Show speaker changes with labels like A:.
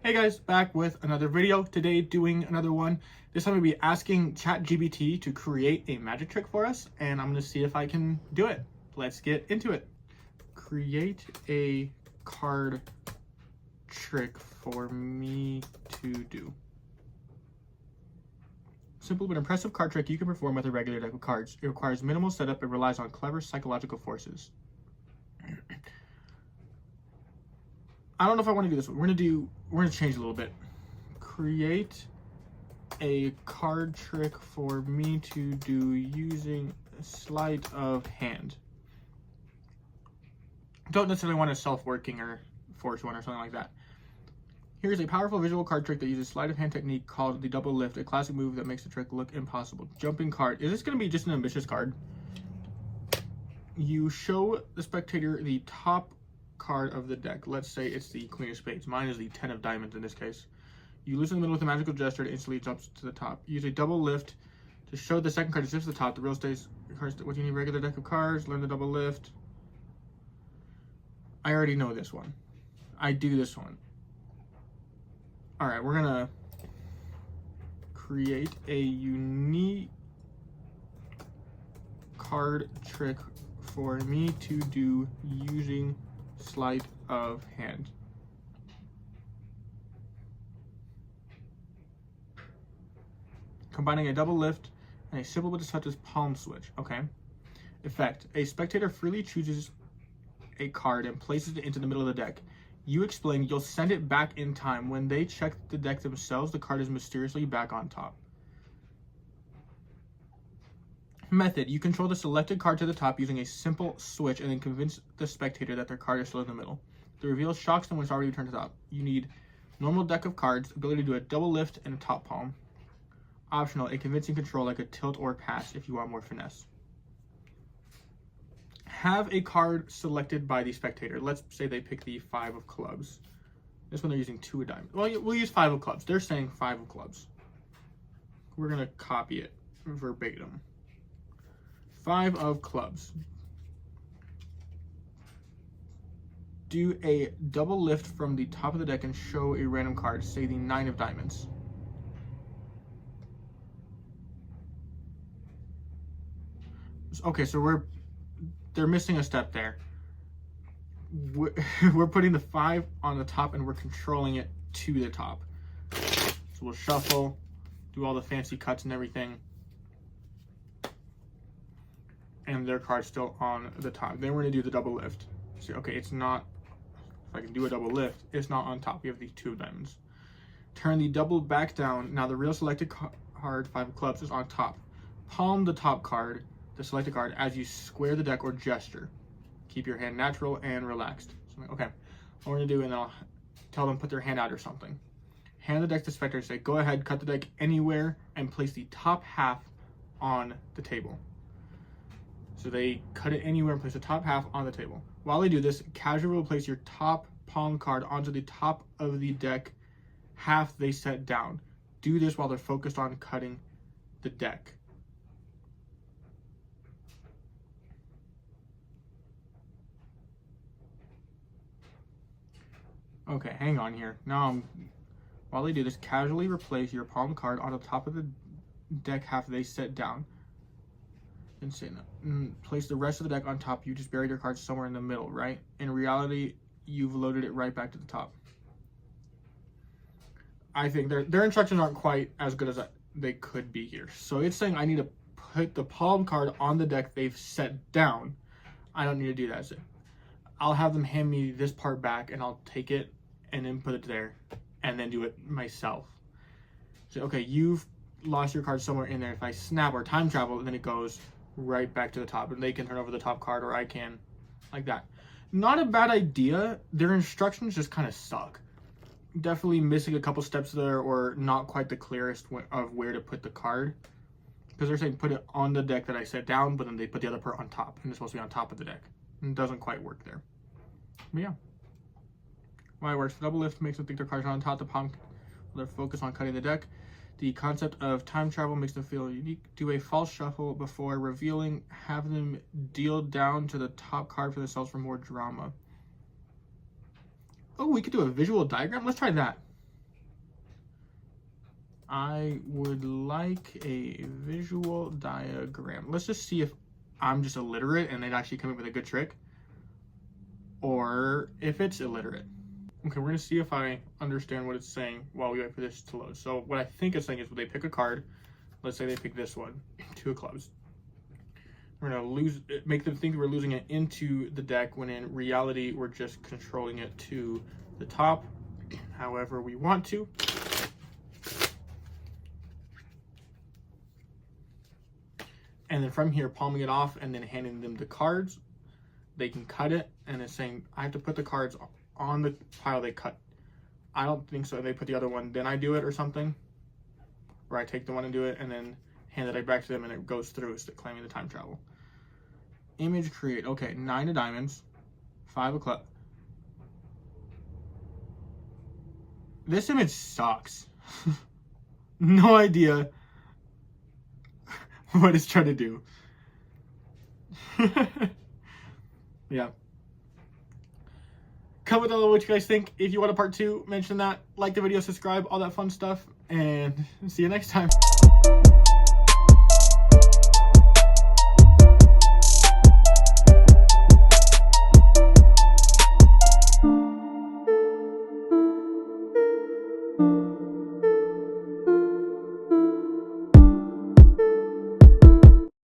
A: Hey guys, back with another video. Today doing another one. This time I'm going to be asking ChatGPT to create a magic trick for us, and I'm going to see if I can do it. Let's get into it. Create a card trick for me to do. Simple but impressive card trick you can perform with a regular deck of cards. It requires minimal setup and relies on clever psychological forces. I don't know if I want to do this one. We're gonna change a little bit. Create a card trick for me to do using sleight of hand. Don't necessarily want a self-working or force one or something like that. Here's a powerful visual card trick that uses sleight of hand technique called the double lift, a classic move that makes the trick look impossible. Jumping card. Is this gonna be just an ambitious card? You show the spectator the top card of the deck. Let's say it's the Queen of Spades. Mine is the 10 of Diamonds in this case. You lose in the middle with a magical gesture that instantly jumps to the top. Use a double lift to show the second card is just to the top. The real stays cards. What do you need? Regular deck of cards. Learn the double lift. I already know this one. I do this one. All right, we're gonna create a unique card trick for me to do using sleight of hand. Combining a double lift and a simple but deceptive palm switch. Okay. Effect. A spectator freely chooses a card and places it into the middle of the deck. You explain you'll send it back in time. When they check the deck themselves, the card is mysteriously back on top. Method. You control the selected card to the top using a simple switch and then convince the spectator that their card is still in the middle. The reveal shocks them when it's already returned to the top. You need normal deck of cards, ability to do a double lift and a top palm. Optional, a convincing control like a tilt or pass if you want more finesse. Have a card selected by the spectator. Let's say they pick the 5 of clubs. This one they're using 2 of diamonds. Well, we'll use 5 of clubs. They're saying 5 of clubs. We're going to copy it verbatim. 5 of clubs. Do a double lift from the top of the deck and show a random card, say the 9 of diamonds. Okay, so they're missing a step there. We're putting the 5 on the top and we're controlling it to the top. So we'll shuffle, do all the fancy cuts and everything. And their card's still on the top. Then we're gonna do the double lift. See, okay, it's not, if I can do a double lift, it's not on top. We have the 2 of diamonds. Turn the double back down. Now the real selected card, 5 of clubs, is on top. Palm the top card, the selected card, as you square the deck or gesture. Keep your hand natural and relaxed. So, okay, what we're gonna do, and then I'll tell them put their hand out or something. Hand the deck to the spectator, say, go ahead, cut the deck anywhere and place the top half on the table. So they cut it anywhere and place the top half on the table. While they do this, casually place your top palm card onto the top of the deck, half they set down. Do this while they're focused on cutting the deck. Okay, hang on here. Now, while they do this, casually replace your palm card on the top of the deck half they set down. And say no. Place the rest of the deck on top. You just buried your card somewhere in the middle, right? In reality, you've loaded it right back to the top. I think their instructions aren't quite as good as they could be here. So it's saying I need to put the palm card on the deck they've set down. I don't need to do that. So I'll have them hand me this part back and I'll take it and then put it there and then do it myself. So, okay, you've lost your card somewhere in there. If I snap or time travel, then it goes right back to the top and they can turn over the top card or I can, like that. Not a bad idea. Their instructions just kind of suck. Definitely missing a couple steps there or not quite the clearest of where to put the card. Because they're saying put it on the deck that I set down, but then they put the other part on top and it's supposed to be on top of the deck. It doesn't quite work there. But yeah. Why it works. The double lift makes them think their cards are on top. The palm, they're focused on cutting the deck. The concept of time travel makes them feel unique. Do a false shuffle before revealing. Have them deal down to the top card for themselves for more drama. Oh, we could do a visual diagram. Let's try that. I would like a visual diagram. Let's just see if I'm just illiterate and they'd actually come up with a good trick, or if it's illiterate. Okay, we're gonna see if I understand what it's saying while we wait for this to load. So what I think it's saying is when they pick a card, let's say they pick this one, 2 of clubs. We're gonna make them think we're losing it into the deck when in reality we're just controlling it to the top, however we want to. And then from here, palming it off and then handing them the cards. They can cut it, and it's saying I have to put the cards on the pile they cut. I don't think so. They put the other one, then I do it or something. Or I take the one and do it, and then hand it back to them, and it goes through, claiming the time travel. Image create. Okay, 9 of diamonds, 5 of clubs. This image sucks. No idea what it's trying to do. Yeah. Comment down below what you guys think. If you want a part 2, mention that. Like the video, subscribe, all that fun stuff, and see you next time.